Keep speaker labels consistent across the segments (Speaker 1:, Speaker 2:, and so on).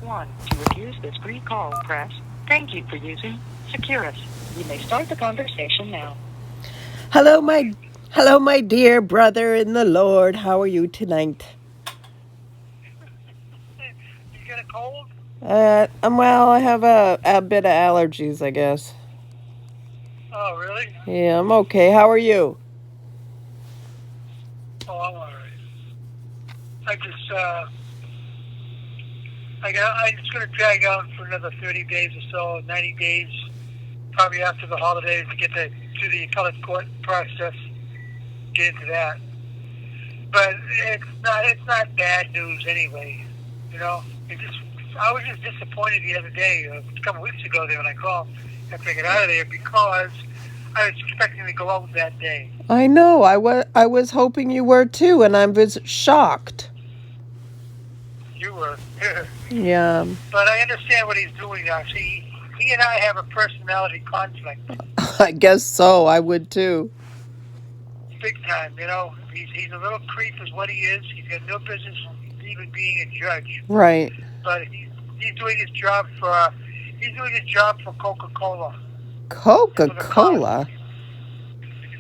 Speaker 1: 1. To refuse this free call, press. Thank you for using Securus. You may start the conversation now.
Speaker 2: Hello, my dear brother in the Lord. How are you tonight?
Speaker 3: You get a cold?
Speaker 2: Well, I have a bit of allergies, I guess.
Speaker 3: Oh, really?
Speaker 2: Yeah, I'm okay. How are you?
Speaker 3: Oh, I'm all right. I just, I'm just going to drag out for another 30 days or so, 90 days, probably after the holidays to get to the appellate court process, get into that. But it's not bad news anyway. You know, I was just disappointed the other day, a couple of weeks ago there when I called after I got out of there because I was expecting to go out that day.
Speaker 2: I know. I was hoping you were too, and I was shocked.
Speaker 3: You were.
Speaker 2: Yeah.
Speaker 3: But I understand what he's doing now. See, he and I have a personality conflict,
Speaker 2: I guess so. I would too.
Speaker 3: big time. You know, he's a little creep, is what he is. He's got no business even being a judge.
Speaker 2: Right.
Speaker 3: But he's doing his job for Coca-Cola and for the cause.
Speaker 2: Coca-Cola?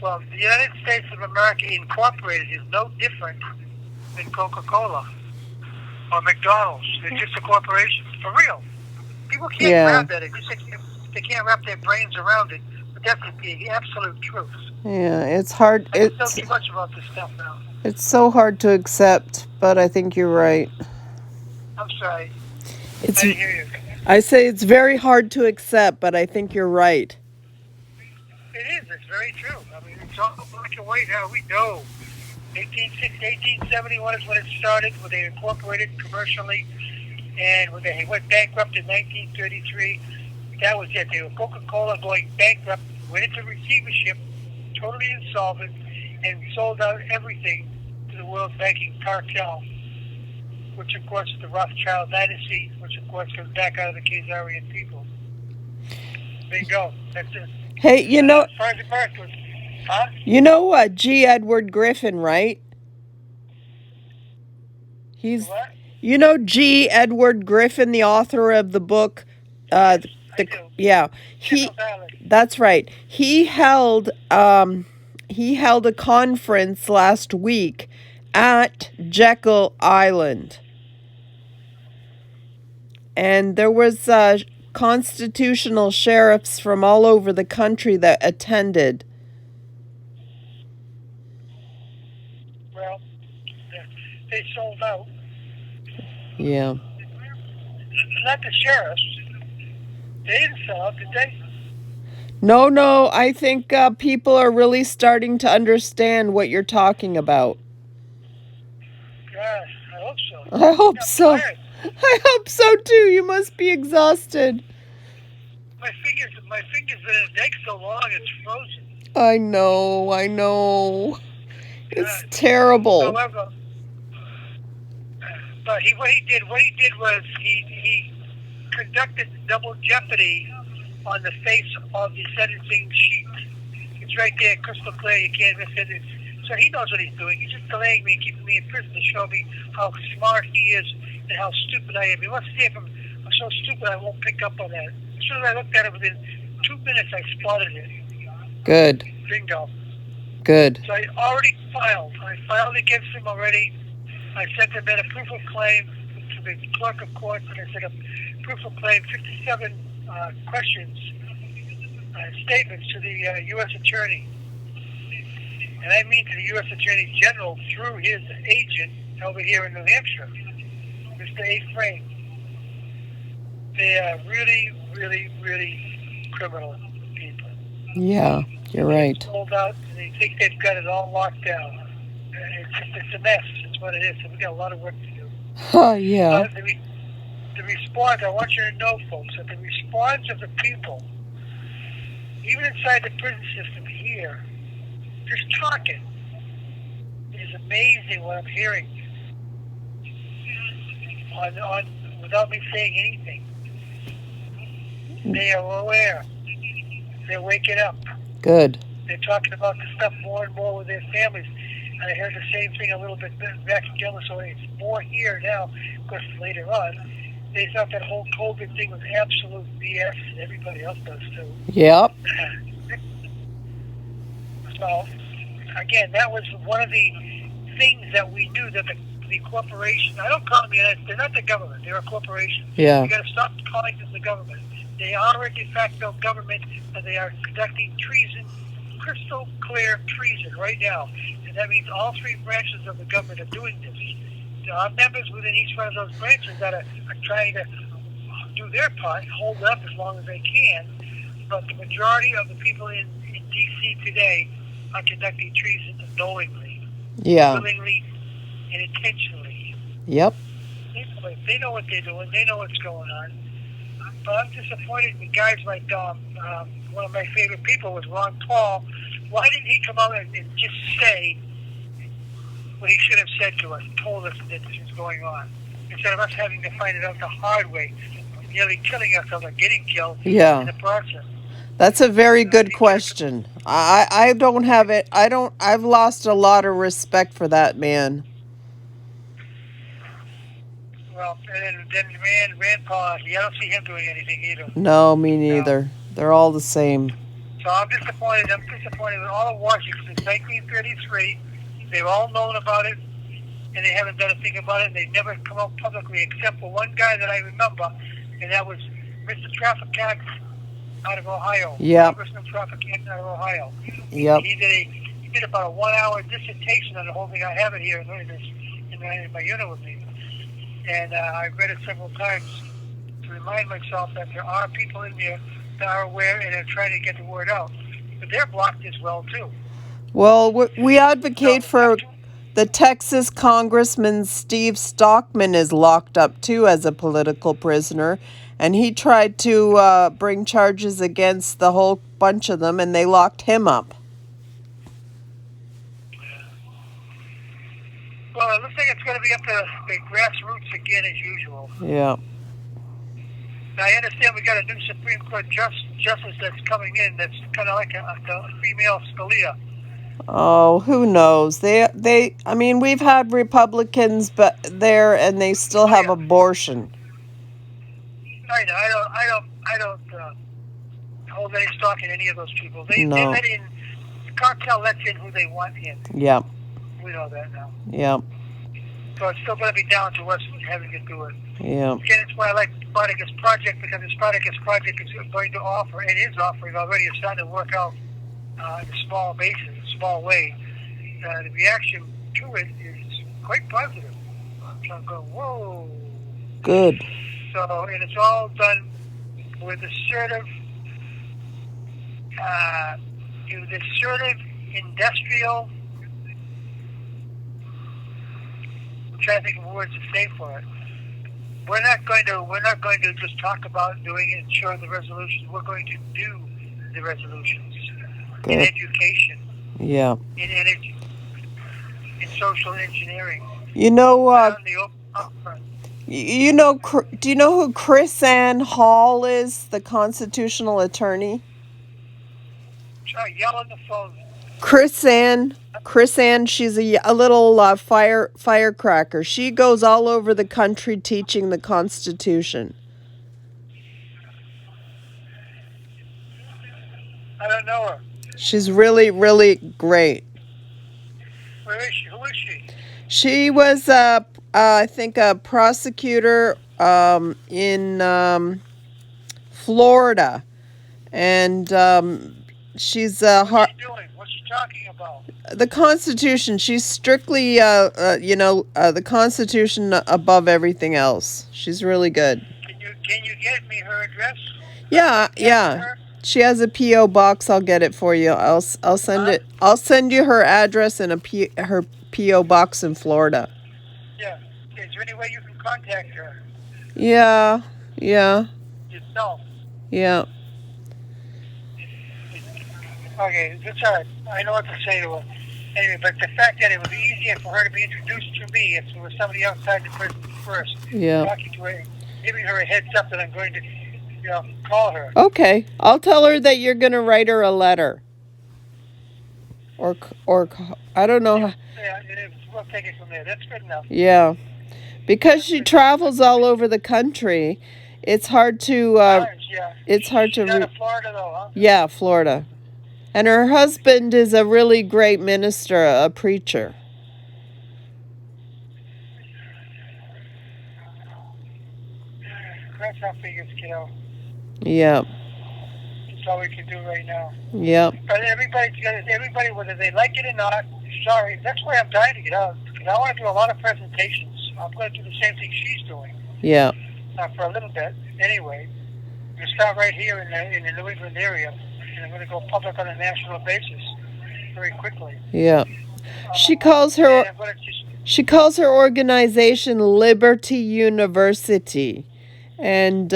Speaker 3: Well, the United States of America Incorporated is no different than Coca-Cola or McDonald's. They're just a corporation, for real. People can't
Speaker 2: Yeah.
Speaker 3: grab that. They can't wrap their brains around it. But that's the absolute truth.
Speaker 2: Yeah, it's hard.
Speaker 3: I just know too much about this stuff now.
Speaker 2: It's so hard to accept, but I think you're right.
Speaker 3: I'm sorry.
Speaker 2: It's
Speaker 3: I didn't hear you.
Speaker 2: I say it's very hard to accept, but I think you're right.
Speaker 3: It is. It's very true. I mean, it's all black and white now. We know. 1871 is when it started, when they incorporated commercially, and when they went bankrupt in 1933. That was it. They were Coca-Cola going bankrupt, went into receivership, totally insolvent, and sold out everything to the world banking cartel, which of course is the Rothschild dynasty, which of course comes back out of the Khazarian people. Bingo. That's it.
Speaker 2: Hey, you know,
Speaker 3: As far as the birth was, huh?
Speaker 2: you know what? G. Edward Griffin, right? He's,
Speaker 3: What?
Speaker 2: you know, G. Edward Griffin, the author of the book.
Speaker 3: I do.
Speaker 2: Yeah,
Speaker 3: Jekyll Island.
Speaker 2: that's right. He held a conference last week at Jekyll Island, and there was constitutional sheriffs from all over the country that attended.
Speaker 3: Well, they sold out.
Speaker 2: Yeah.
Speaker 3: Not the sheriffs. They didn't sell out, did they?
Speaker 2: No, I think people are really starting to understand what you're talking about.
Speaker 3: God, I hope so.
Speaker 2: I hope
Speaker 3: I'm
Speaker 2: so.
Speaker 3: tired.
Speaker 2: I hope so too. You must be exhausted.
Speaker 3: My fingers been in the neck so long it's frozen.
Speaker 2: I know. It's
Speaker 3: God.
Speaker 2: terrible.
Speaker 3: However, but what he did was he conducted double jeopardy on the face of the sentencing sheet. It's right there, crystal clear. You can't miss it. So he knows what he's doing. He's just delaying me and keeping me in prison to show me how smart he is and how stupid I am. He wants to see if I'm so stupid I won't pick up on that. As soon as I looked at it, within 2 minutes, I spotted it.
Speaker 2: Good.
Speaker 3: Bingo.
Speaker 2: Good.
Speaker 3: So I already filed. I filed against him already. I sent him in a proof of claim to the clerk of court, and I sent a proof of claim, 57 questions, statements to the U.S. Attorney. And I mean to the U.S. Attorney General through his agent over here in New Hampshire, Mr. A. Frame. They are really, really, really criminal people.
Speaker 2: Yeah, you're right.
Speaker 3: They're sold out, and they think they've got it all locked down. It's a mess. It's what it is. So we got a lot of work to do.
Speaker 2: Yeah.
Speaker 3: The response, I want you to know, folks, that the response of the people, even inside the prison system here, just talking, is amazing what I'm hearing on without me saying anything. They are aware. They're waking up.
Speaker 2: Good.
Speaker 3: They're talking about this stuff more and more with their families. And I heard the same thing a little bit back in Gillis, so it's more here now, of course, later on. They thought that whole COVID thing was absolute BS, and everybody else does too.
Speaker 2: Yep.
Speaker 3: So, again, that was one of the things that we knew that the corporation, I don't call them they're not the government, they're a corporation.
Speaker 2: Yeah.
Speaker 3: You got to stop calling them the government. They are a de facto government, and they are conducting treason, crystal clear treason right now. And that means all three branches of the government are doing this. There are members within each one of those branches that are trying to do their part, hold it up as long as they can. But the majority of the people in D.C. today are conducting treason knowingly,
Speaker 2: Yeah.
Speaker 3: willingly, and intentionally.
Speaker 2: Yep.
Speaker 3: They know what they're doing. They know what's going on. But I'm disappointed with guys like one of my favorite people was Ron Paul. Why didn't he come out and just say what he should have said to us, told us that this was going on, instead of us having to find it out the hard way, nearly killing ourselves or getting killed in the process?
Speaker 2: That's a very good question. I don't have it. I've lost a lot of respect for that man.
Speaker 3: Well, and then Rand Paul, I don't see him doing anything either.
Speaker 2: No, me neither. They're all the same.
Speaker 3: So I'm disappointed. I'm disappointed with all of Washington since 1933. They've all known about it, and they haven't done a thing about it. And they've never come out publicly, except for one guy that I remember, and that was Mr. Traffic Cat out of Ohio.
Speaker 2: Yeah.
Speaker 3: Congressman Traffic Cat out of Ohio.
Speaker 2: Yep.
Speaker 3: He did about a 1-hour dissertation on the whole thing. I have it here in my unit with me. And I've read it several times to remind myself that there are people in there that are aware and are trying to get the word out. But they're blocked as well, too.
Speaker 2: Well, we advocate for the Texas Congressman Steve Stockman is locked up, too, as a political prisoner. And he tried to bring charges against the whole bunch of them, and they locked him up.
Speaker 3: Well, it looks like it's going to be up to the grassroots again as usual.
Speaker 2: Yeah.
Speaker 3: Now, I understand we got a new Supreme Court justice that's coming in that's kind of like a female Scalia.
Speaker 2: Oh, who knows? I mean, we've had Republicans there, and they still have abortion.
Speaker 3: I know. I don't hold any stock in any of those people. They let in, the cartel lets in who they want in.
Speaker 2: Yeah.
Speaker 3: We know that now.
Speaker 2: Yeah.
Speaker 3: So it's still going to be down to us having to do it.
Speaker 2: Yeah.
Speaker 3: Again, it's why I like the Spartacus Project, because the Spartacus Project is going to offer, and is offering already, it's starting to work out in a small basis, a small way. The reaction to it is quite positive. So I'm going, whoa.
Speaker 2: Good.
Speaker 3: So, and it's all done with assertive, industrial, I'm trying to think of words to say for it. We're not going to just talk about doing it and show the resolutions. We're going to do the resolutions. Good. In education.
Speaker 2: Yeah.
Speaker 3: In energy. In social engineering.
Speaker 2: You know, do you know who Chris Ann Hall is, the constitutional attorney?
Speaker 3: Yell on the phone.
Speaker 2: Chris Ann, she's a little firecracker. She goes all over the country teaching the Constitution.
Speaker 3: I don't know her.
Speaker 2: She's really, really great.
Speaker 3: Where is she? Who is she?
Speaker 2: She was, I think, a prosecutor in Florida, and she's
Speaker 3: What's she doing? What's she talking about?
Speaker 2: The Constitution. She's strictly, the Constitution above everything else. She's really good.
Speaker 3: Can you get me her address?
Speaker 2: Yeah.
Speaker 3: Her?
Speaker 2: She has a P.O. box. I'll get it for you. I'll send it. I'll send you her address and her P.O. box in Florida.
Speaker 3: Yeah. Is there any way you can contact her?
Speaker 2: Yeah.
Speaker 3: Yourself?
Speaker 2: Yeah.
Speaker 3: Okay, that's all right. I know what to say to her. Anyway, but the fact that it would be easier for her to be introduced to me if it was somebody outside the prison first.
Speaker 2: Yeah.
Speaker 3: Talking to her, giving her a heads up that I'm going to, call her.
Speaker 2: Okay. I'll tell her that you're going to write her a letter. Or I don't know.
Speaker 3: Yeah, we'll take it from there. That's good enough.
Speaker 2: Yeah. Because she travels all over the country, it's hard to
Speaker 3: Yeah.
Speaker 2: it's hard
Speaker 3: She's out
Speaker 2: to
Speaker 3: of Florida, though, huh?
Speaker 2: yeah, Florida. And her husband is a really great minister, a preacher.
Speaker 3: Cross our fingers, kiddo.
Speaker 2: Yep.
Speaker 3: That's all we can do right now.
Speaker 2: Yep.
Speaker 3: But everybody, whether they like it or not, sorry, that's why I'm dying to get out. Because I want to do a lot of presentations. I'm going to do the same thing she's doing
Speaker 2: Yeah.
Speaker 3: For a little bit. Anyway, I'm going to start right here in the New England area, and I'm going to go public on a national basis very quickly.
Speaker 2: Yeah. She calls her
Speaker 3: And I'm going to just,
Speaker 2: she calls her organization Liberty University. And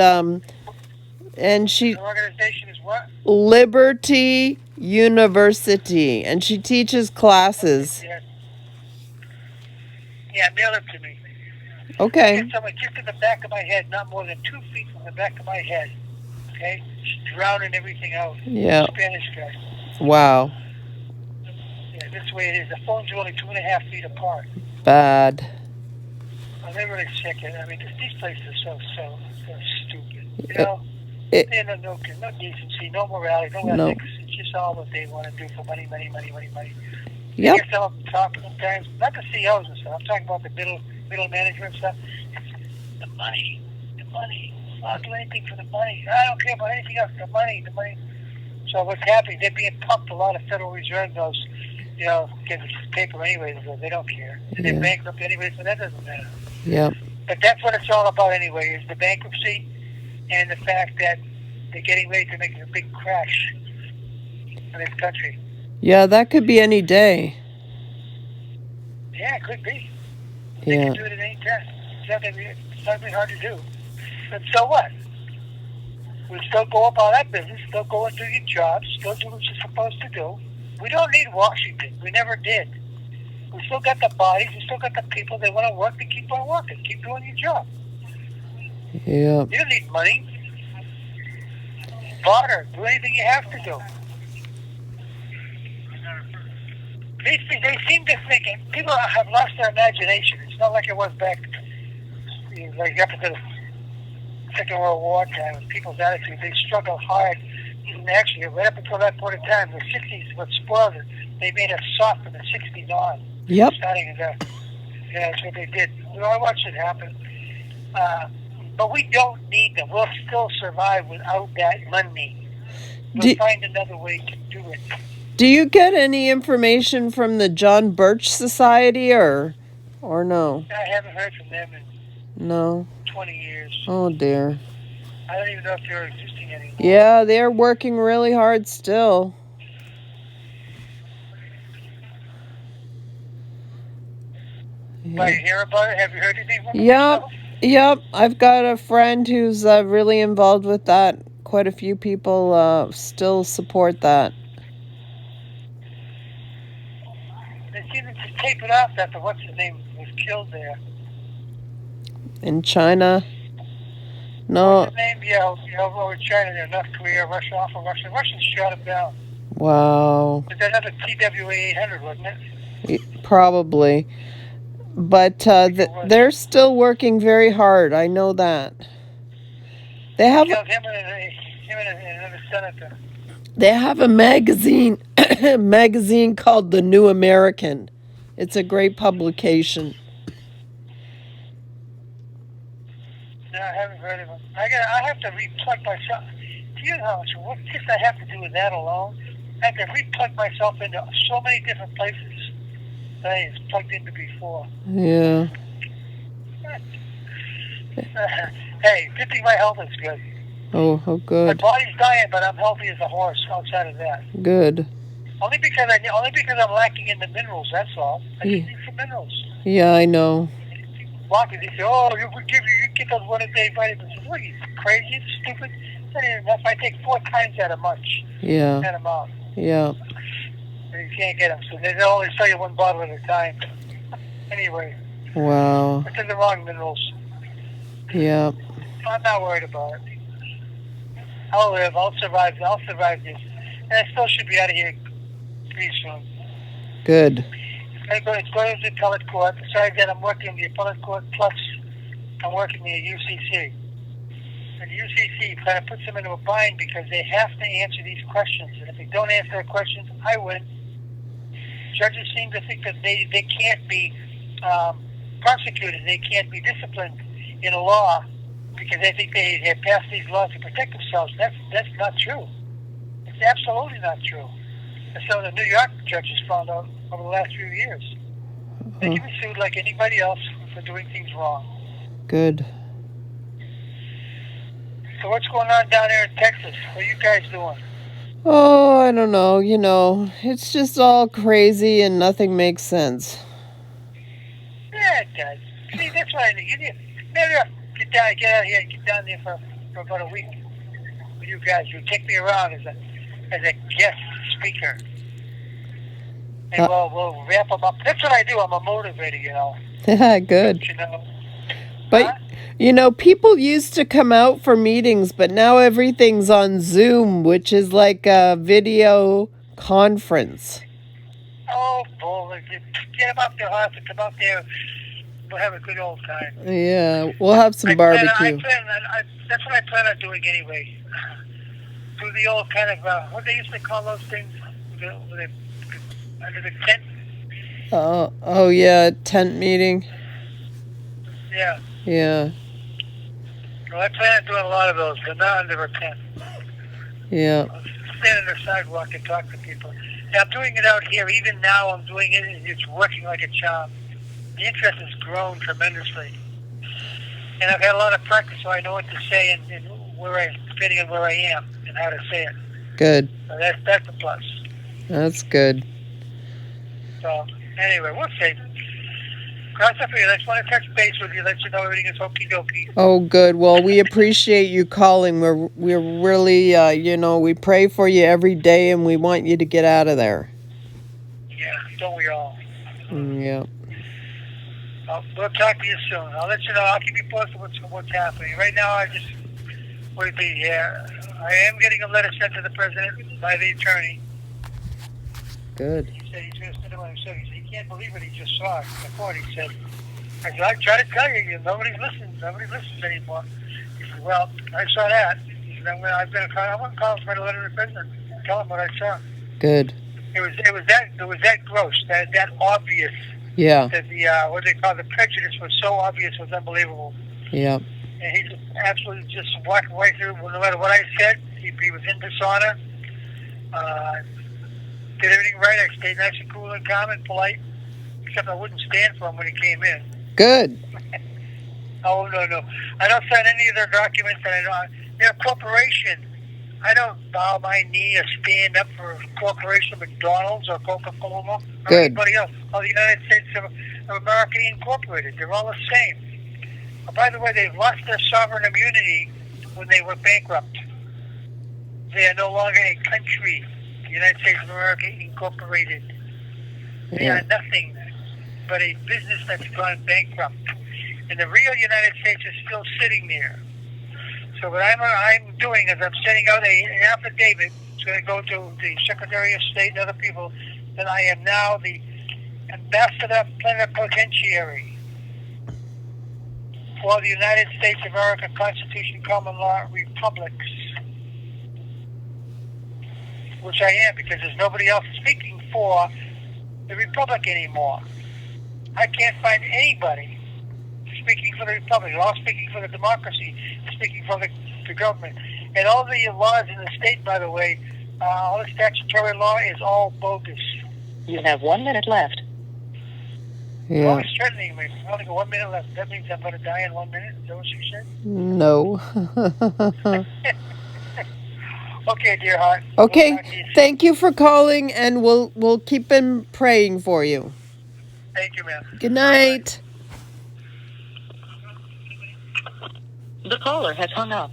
Speaker 2: she
Speaker 3: the organization is what?
Speaker 2: Liberty University, and she teaches classes.
Speaker 3: Yeah, mail it to me.
Speaker 2: Okay.
Speaker 3: Get someone just in the back of my head, not more than 2 feet from the back of my head. Okay? She's drowning everything out.
Speaker 2: Yeah.
Speaker 3: Spanish guy.
Speaker 2: Wow.
Speaker 3: Yeah, this way it is. The phones are only 2.5 feet apart.
Speaker 2: Bad.
Speaker 3: Well, they're really sick. I mean, these places are so stupid. You know? They have no decency, no morality, no ethics. It's just all what they want to do for money.
Speaker 2: Yep.
Speaker 3: I hear some of them talking sometimes, not the CEOs and stuff. I'm talking about the middle management stuff. It's the money. I'll do anything for the money. I don't care about anything else. The money. So what's happening? They're being pumped. A lot of Federal Reserve knows, get this paper anyways. So they don't care. And they're bankrupt anyways, so that doesn't matter.
Speaker 2: Yep.
Speaker 3: But that's what it's all about anyway, is the bankruptcy and the fact that they're getting ready to make a big crash in this country.
Speaker 2: Yeah, that could be any day.
Speaker 3: Yeah, it could be. They can do it at any time. It's not going to be hard to do. But so what? We still go about our business, still go and do your jobs, still do what you're supposed to do. We don't need Washington. We never did. We still got the bodies, we still got the people. They want to work, they keep on working. Keep doing your job.
Speaker 2: Yeah.
Speaker 3: You don't need money. Barter. Do anything you have to do. They seem to think, people have lost their imagination. It's not like it was back, like after the Second World War time, people's attitude, they struggled hard. And actually, right up until that point in time, the 60s, what spoiled it, they made us soft from the 60s on.
Speaker 2: Yep.
Speaker 3: Starting that's what they did. I watched it happen. But we don't need them. We'll still survive without that money. We'll find another way to do it.
Speaker 2: Do you get any information from the John Birch Society or no?
Speaker 3: I haven't heard from them in 20 years.
Speaker 2: Oh, dear.
Speaker 3: I don't even know if they're existing anymore.
Speaker 2: Yeah, they're working really hard still.
Speaker 3: But you hear about it? Have you heard anything from them?
Speaker 2: Yep. I've got a friend who's really involved with that. Quite a few people still support that.
Speaker 3: They seem to just tape it off after what's his name was killed there.
Speaker 2: In China? No.
Speaker 3: What's his name? Yeah, over China there, North Korea, Russia, Russians shot him down.
Speaker 2: Wow.
Speaker 3: But that other TWA 800, wasn't it?
Speaker 2: Probably. But they're still working very hard. I know that. They have
Speaker 3: killed him and another senator.
Speaker 2: They have a magazine called The New American. It's a great publication.
Speaker 3: No, I haven't heard of him. I have to replug myself. Do you know what I have to do with that alone? I have to replug myself into so many different places that I was plugged into before.
Speaker 2: Yeah.
Speaker 3: Hey, good thing my health is good.
Speaker 2: Oh, good.
Speaker 3: My body's dying, but I'm healthy as a horse outside of that.
Speaker 2: Good.
Speaker 3: Only because I'm lacking in the minerals, that's all. I just need some minerals.
Speaker 2: Yeah, I know.
Speaker 3: They say, you get those one-a-day vitamins. What are you, crazy, stupid? It's not even enough. I take 4 times that much.
Speaker 2: Yeah.
Speaker 3: That amount.
Speaker 2: Yeah.
Speaker 3: And you can't get them, so they only sell you 1 bottle at a time. Anyway.
Speaker 2: Wow.
Speaker 3: It's in the wrong minerals.
Speaker 2: Yeah.
Speaker 3: I'm not worried about it. I'll live. I'll survive this. And I still should be out of here pretty soon.
Speaker 2: Good.
Speaker 3: It's going to the appellate court. Besides that, I'm working in the appellate court plus I'm working in the UCC. And the UCC kind of puts them into a bind because they have to answer these questions. And if they don't answer their questions, I win. Judges seem to think that they can't be prosecuted. They can't be disciplined in a law because they think they have passed these laws to protect themselves. That's not true. It's absolutely not true. And so the New York judges found out over the last few years. They can be sued like anybody else for doing things wrong.
Speaker 2: Good.
Speaker 3: So what's going on down there in Texas? What are you guys doing?
Speaker 2: Oh, I don't know. You know, it's just all crazy and nothing makes sense.
Speaker 3: Yeah, it does. See, that's why you need maybe get out here and get down there for about a week with you guys. You take me around as a guest speaker. And we'll wrap them up. That's what I do. I'm a motivator, you know.
Speaker 2: Good.
Speaker 3: You know.
Speaker 2: But,
Speaker 3: Huh?
Speaker 2: you know, people used to come out for meetings, but now everything's on Zoom, which is like a video conference.
Speaker 3: Oh, boy. Get them up there, Arthur. Come up there. We'll have a good old time.
Speaker 2: Yeah, we'll have some barbecue.
Speaker 3: That's what I plan on doing anyway. Do the old kind of, what they used to call those things? Under the tent?
Speaker 2: Oh, yeah, tent meeting.
Speaker 3: Yeah.
Speaker 2: Yeah.
Speaker 3: Well, I plan on doing a lot of those, but not under a tent.
Speaker 2: Yeah.
Speaker 3: I'll stand on the sidewalk and talk to people. Now, I'm doing it out here. Even now, I'm doing it, and it's working like a charm. The interest has grown tremendously. And I've had a lot of practice, so I know what to say and depending on where I am and how to say it.
Speaker 2: Good.
Speaker 3: So that's a plus.
Speaker 2: That's good.
Speaker 3: So, anyway, we'll see. Cross up here. I just want to touch base with you, let you know everything is okie dokie.
Speaker 2: Oh, good. Well, we appreciate you calling. We're really, you know, we pray for you every day, and we want you to get out of there.
Speaker 3: Yeah, don't we all?
Speaker 2: Yeah.
Speaker 3: We'll talk to you soon. I'll let you know. I'll keep you posted what's happening. Right now, I just want to be here. I am getting a letter sent to the president by the attorney.
Speaker 2: Good.
Speaker 3: He said he's going to send it when he said he can't believe what he just saw in the court. He said, I try to tell you, nobody listens anymore. He said, well, I saw that. He said, I'm going to call him for a letter to the president and tell him what I saw.
Speaker 2: Good.
Speaker 3: It was that gross, that obvious.
Speaker 2: Yeah.
Speaker 3: That the what they call the prejudice was so obvious, it was unbelievable.
Speaker 2: Yeah.
Speaker 3: And he just absolutely just walked right through. No matter what I said, he was in dishonor. Did everything right. I stayed nice and cool and calm and polite, except I wouldn't stand for him when he came in.
Speaker 2: Good.
Speaker 3: Oh, no. I don't sign any of their documents, and they're a corporation. I don't bow my knee or stand up for a corporation, McDonald's or Coca-Cola or
Speaker 2: Good.
Speaker 3: anybody else. Or the United States of America Incorporated. They're all the same. Oh, by the way, they've lost their sovereign immunity when they were bankrupt. They are no longer a country. The United States of America Incorporated. They
Speaker 2: Yeah.
Speaker 3: are nothing but a business that's gone bankrupt. And the real United States is still sitting there. So what I'm doing is I'm sending out an affidavit. It's going to go to the Secretary of State and other people that I am now the ambassador plenipotentiary for the United States of America Constitution Common Law Republics. Which I am, because there's nobody else speaking for the Republic anymore. I can't find anybody speaking for the Republic. They're all speaking for the democracy, speaking for the government. And all the laws in the state, by the way, all the statutory law is all bogus.
Speaker 1: You have 1 minute left.
Speaker 3: They're
Speaker 2: Yeah.
Speaker 3: always threatening me. I only got 1 minute left. That means I'm going to die in 1 minute? Is that what you said?
Speaker 2: No.
Speaker 3: Okay, dear heart.
Speaker 2: Okay.
Speaker 3: We'll talk to you soon.
Speaker 2: Thank you for calling, and we'll keep on praying for you.
Speaker 3: Thank you, ma'am.
Speaker 2: Good night.
Speaker 1: The caller has hung up.